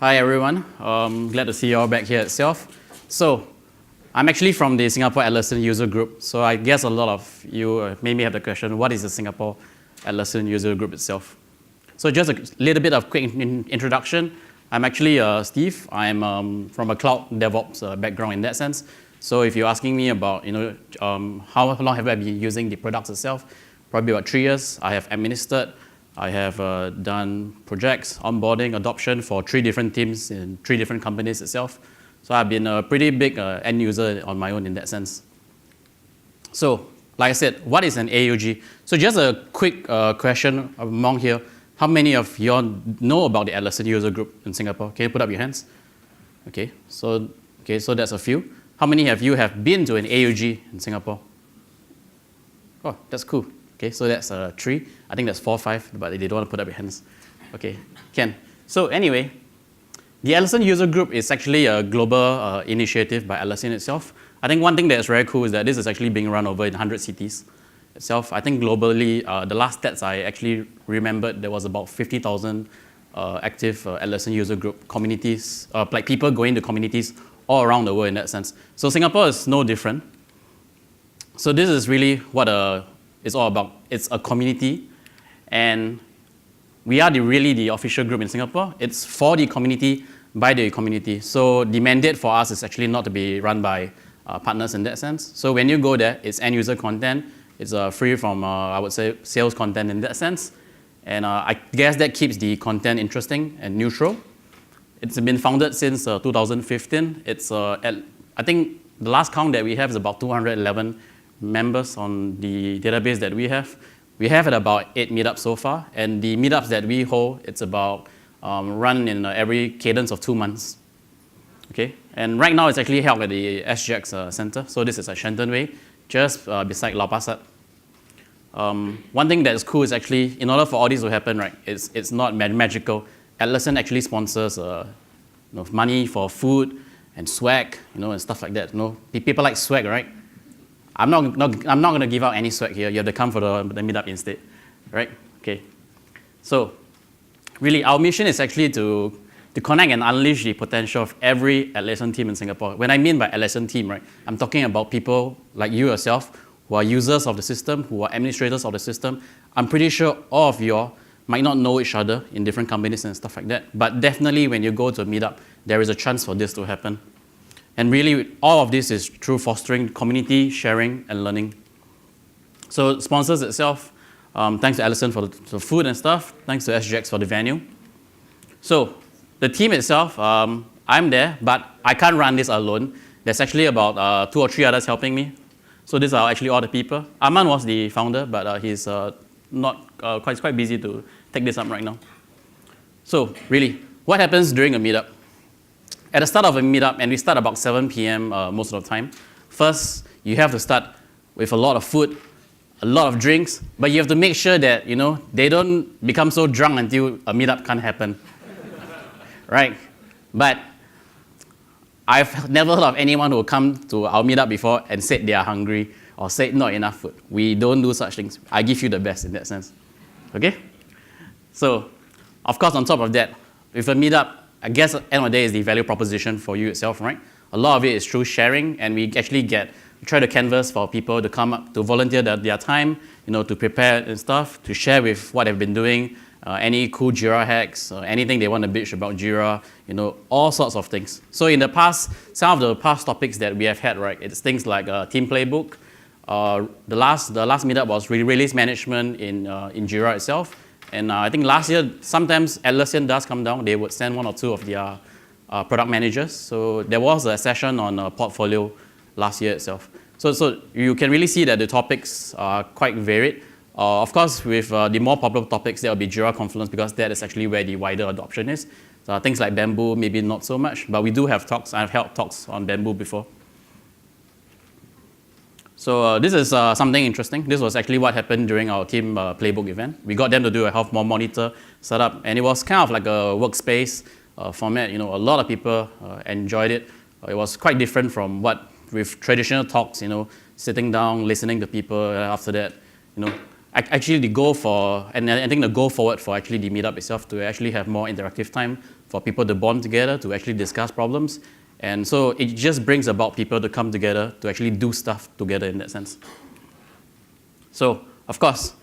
Hi everyone, glad to see you all back here itself. So, I'm actually from the Singapore Atlassian User Group, so I guess a lot of you maybe have the question, what is the Singapore Atlassian User Group itself? So just a little bit of quick introduction. I'm actually Steve. I'm from a cloud DevOps background in that sense. So if you're asking me about how long have I been using the products itself, probably about 3 years. I have administered. I have done projects, onboarding, adoption for 3 different teams in 3 different companies itself. So I've been a pretty big end user on my own in that sense. So, like I said, what is an AUG? So just a quick question among here. How many of you all know about the Atlassian User Group in Singapore? Can you put up your hands? Okay, so that's a few. How many of you have been to an AUG in Singapore? Oh, that's cool. Okay, so that's 3. I think that's 4 or 5, but they don't want to put up your hands. Okay, Ken. So anyway, the Atlassian User Group is actually a global initiative by Atlassian itself. I think one thing that's very cool is that this is actually being run over in 100 cities itself. I think globally, the last stats I actually remembered, there was about 50,000 active Atlassian User Group communities, like people going to communities all around the world in that sense. So Singapore is no different. So this is really what it's all about. It's a community, and we are really the official group in Singapore. It's for the community, by the community. So the mandate for us is actually not to be run by partners in that sense. So when you go there, it's end user content. It's free from, I would say, sales content in that sense. And I guess that keeps the content interesting and neutral. It's been founded since 2015. It's I think the last count that we have is about 211 members on the database that we have. We have at about 8 meetups so far, and the meetups that we hold, it's about run in every cadence of 2 months. Okay, and right now it's actually held at the SGX Center. So this is at Shenton Way, just beside Lau Pa Sat. One thing that is cool is actually, in order for all this to happen, right, it's not magical. Atlassian actually sponsors money for food and swag, and stuff like that. People like swag, right? I'm not going to give out any swag here. You have to come for the meetup instead, right? Okay. So, really, our mission is actually to connect and unleash the potential of every Atlassian team in Singapore. When I mean by Atlassian team, right, I'm talking about people like you yourself who are users of the system, who are administrators of the system. I'm pretty sure all of you might not know each other in different companies and stuff like that, but definitely when you go to a meetup, there is a chance for this to happen. And really, all of this is through fostering community, sharing, and learning. So sponsors itself, thanks to Atlassian for the food and stuff, thanks to SGX for the venue. So the team itself, I'm there, but I can't run this alone. There's actually about 2 or 3 others helping me. So these are actually all the people. Aman was the founder, but he's quite busy to take this up right now. So really, what happens during a meetup? At the start of a meetup, and we start about 7 p.m. Most of the time, first, you have to start with a lot of food, a lot of drinks, but you have to make sure that, they don't become so drunk until a meetup can't happen, right? But I've never heard of anyone who come to our meetup before and said they are hungry or said not enough food. We don't do such things. I give you the best in that sense, okay? So, of course, on top of that, with a meetup, I guess at the end of the day is the value proposition for you itself, right? A lot of it is through sharing, and we actually try to canvas for people to come up, to volunteer their time, to prepare and stuff, to share with what they've been doing, any cool Jira hacks, anything they want to bitch about Jira, all sorts of things. So in the past, some of the past topics that we have had, right, it's things like team playbook. The last meetup was release management in Jira itself. And I think last year, sometimes Atlassian does come down. They would send 1 or 2 of their product managers. So there was a session on portfolio last year itself. So you can really see that the topics are quite varied. Of course, with the more popular topics, there will be Jira Confluence, because that is actually where the wider adoption is. So things like Bamboo, maybe not so much, but we do have talks. I've held talks on Bamboo before. So this is something interesting. This was actually what happened during our team playbook event. We got them to do a health monitor setup, and it was kind of like a workspace format. A lot of people enjoyed it. It was quite different from what with traditional talks. Sitting down, listening to people. After that, actually the goal for, and I think the goal forward for actually the meetup itself to actually have more interactive time for people to bond together, to actually discuss problems. And so it just brings about people to come together to actually do stuff together in that sense. So, of course,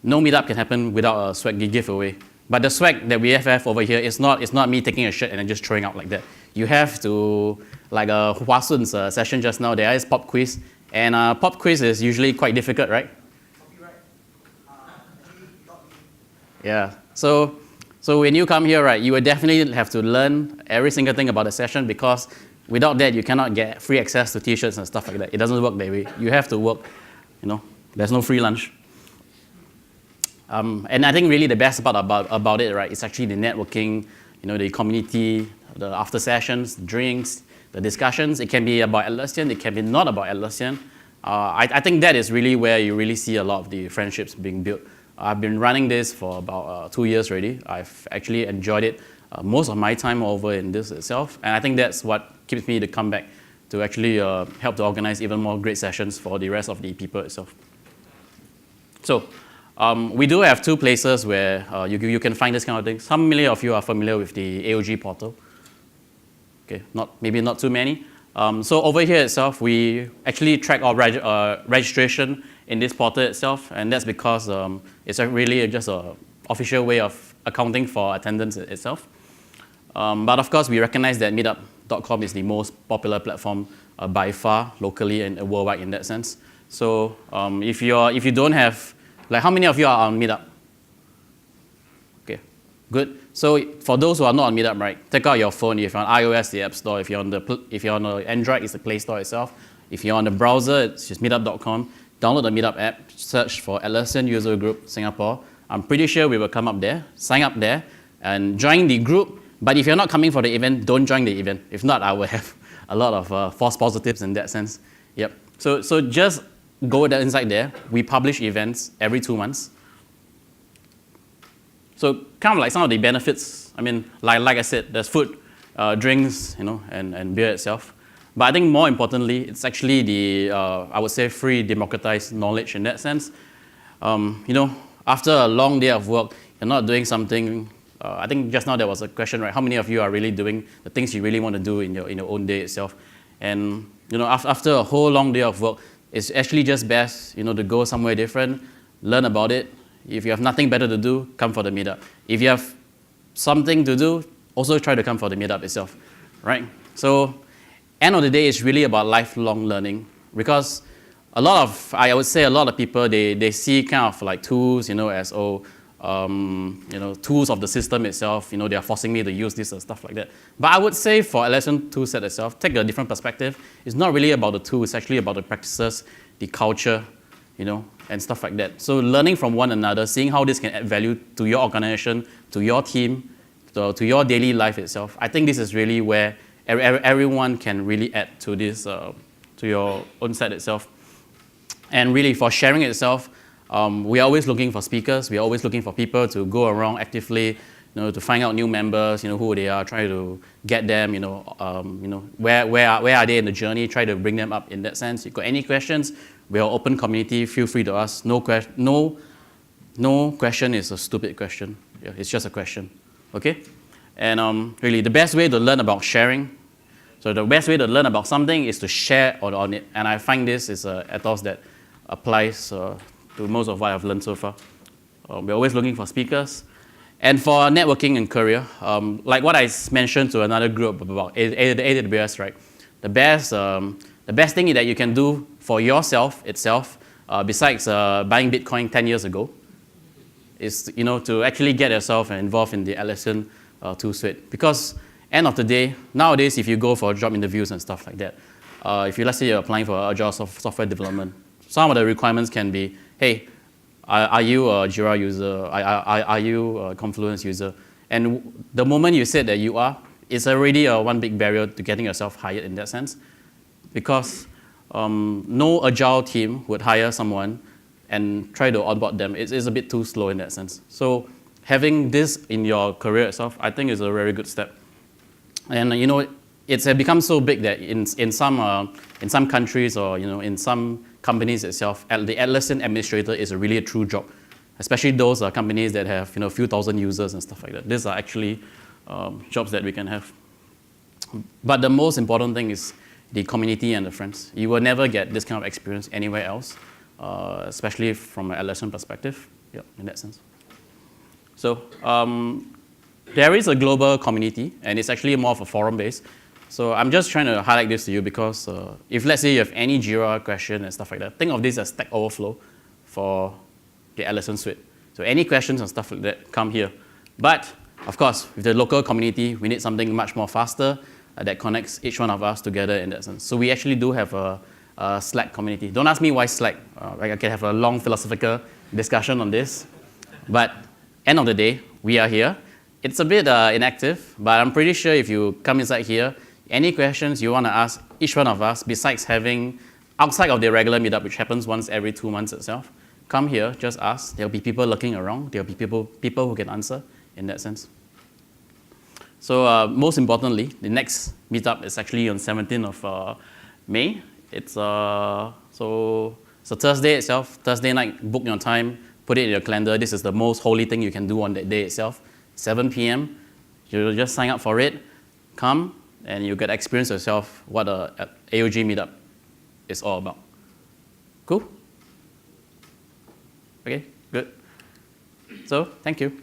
no meetup can happen without a swag giveaway. But the swag that we have over here is not me taking a shirt and then just throwing out like that. You have to, like Hua Sun's session just now, there is pop quiz. And pop quiz is usually quite difficult, right? Yeah. So when you come here, right, you will definitely have to learn every single thing about the session, because without that, you cannot get free access to t-shirts and stuff like that. It doesn't work that way. You have to work, there's no free lunch. And I think really the best part about it, right, is actually the networking, the community, the after sessions, drinks, the discussions. It can be about Atlassian, it can be not about Atlassian. I think that is really where you really see a lot of the friendships being built. I've been running this for about 2 years already. I've actually enjoyed it most of my time over in this itself. And I think that's what keeps me to come back to actually help to organize even more great sessions for the rest of the people itself. So we do have 2 places where you can find this kind of things. How many of you are familiar with the AOG portal? Okay, maybe not too many. So over here itself, we actually track our registration in this portal itself, and that's because it's really just an official way of accounting for attendance itself. But of course, we recognize that meetup.com is the most popular platform by far, locally and worldwide in that sense. So if you don't have, like, how many of you are on Meetup? Okay, good. So for those who are not on Meetup, right, take out your phone. If you're on iOS, the App Store. If you're on the Android, it's the Play Store itself. If you're on the browser, it's just meetup.com. Download the Meetup app, search for Atlassian User Group Singapore. I'm pretty sure we will come up there. Sign up there and join the group. But if you're not coming for the event, don't join the event. If not, I will have a lot of false positives in that sense. Yep. So just go inside there. We publish events every 2 months. So kind of like some of the benefits. I mean, like I said, there's food, drinks, and beer itself. But I think more importantly, it's actually the, I would say, free democratized knowledge in that sense. After a long day of work, you're not doing something. I think just now there was a question, right? How many of you are really doing the things you really want to do in your own day itself? And after a whole long day of work, it's actually just best, to go somewhere different, learn about it. If you have nothing better to do, come for the meetup. If you have something to do, also try to come for the meetup itself, right? So, end of the day, it's really about lifelong learning, because I would say a lot of people, they see kind of like tools, as tools of the system itself. They are forcing me to use this and stuff like that. But I would say for Atlassian toolset itself, take a different perspective. It's not really about the tool. It's actually about the practices, the culture, and stuff like that. So learning from one another, seeing how this can add value to your organization, to your team, to your daily life itself. I think this is really where everyone can really add to this, to your own set itself. And really for sharing itself, we are always looking for speakers. We are always looking for people to go around actively, to find out new members, who they are, try to get them, where are they in the journey, try to bring them up in that sense. If you've got any questions, we are open community, feel free to ask. No question is a stupid question. Yeah, it's just a question, okay? And really, the best way to learn about sharing, so the best way to learn about something is to share on it. And I find this is an ethos that applies to most of what I've learned so far. We're always looking for speakers. And for networking and career, like what I mentioned to another group about AWS, right? The best thing that you can do for yourself itself, besides buying Bitcoin 10 years ago, is to actually get yourself involved in the Atlassian tool suite. Because end of the day, nowadays, if you go for job interviews and stuff like that, let's say you're applying for agile software development, some of the requirements can be, hey, are you a Jira user? Are you a Confluence user? And the moment you said that you are, it's already one big barrier to getting yourself hired in that sense. Because no agile team would hire someone and try to onboard them. It's a bit too slow in that sense. So having this in your career itself, I think is a very good step. And it's become so big that in some countries or in some companies itself, the Atlassian administrator is really a true job. especially those companies that have a few thousand users and stuff like that. These are actually jobs that we can have. But the most important thing is the community and the friends. You will never get this kind of experience anywhere else, especially from an Atlassian perspective, in that sense. So there is a global community, and it's actually more of a forum base. So I'm just trying to highlight this to you because if, let's say, you have any Jira question and stuff like that, think of this as Stack Overflow for the Atlassian suite. So any questions and stuff like that, come here. But, of course, with the local community, we need something much more faster that connects each one of us together in that sense. So we actually do have a Slack community. Don't ask me why Slack. I can have a long philosophical discussion on this. But end of the day, we are here. It's a bit inactive, but I'm pretty sure if you come inside here, any questions you want to ask each one of us, besides having, outside of the regular meetup, which happens once every 2 months itself, come here, just ask. There'll be people looking around. There'll be people who can answer in that sense. So most importantly, the next meetup is actually on 17th of May. It's a Thursday itself. Thursday night, book your time, put it in your calendar. This is the most holy thing you can do on that day itself. 7 p.m. You just sign up for it, come, and you get to experience yourself what a AUG meetup is all about. Cool? Okay, good. So, thank you.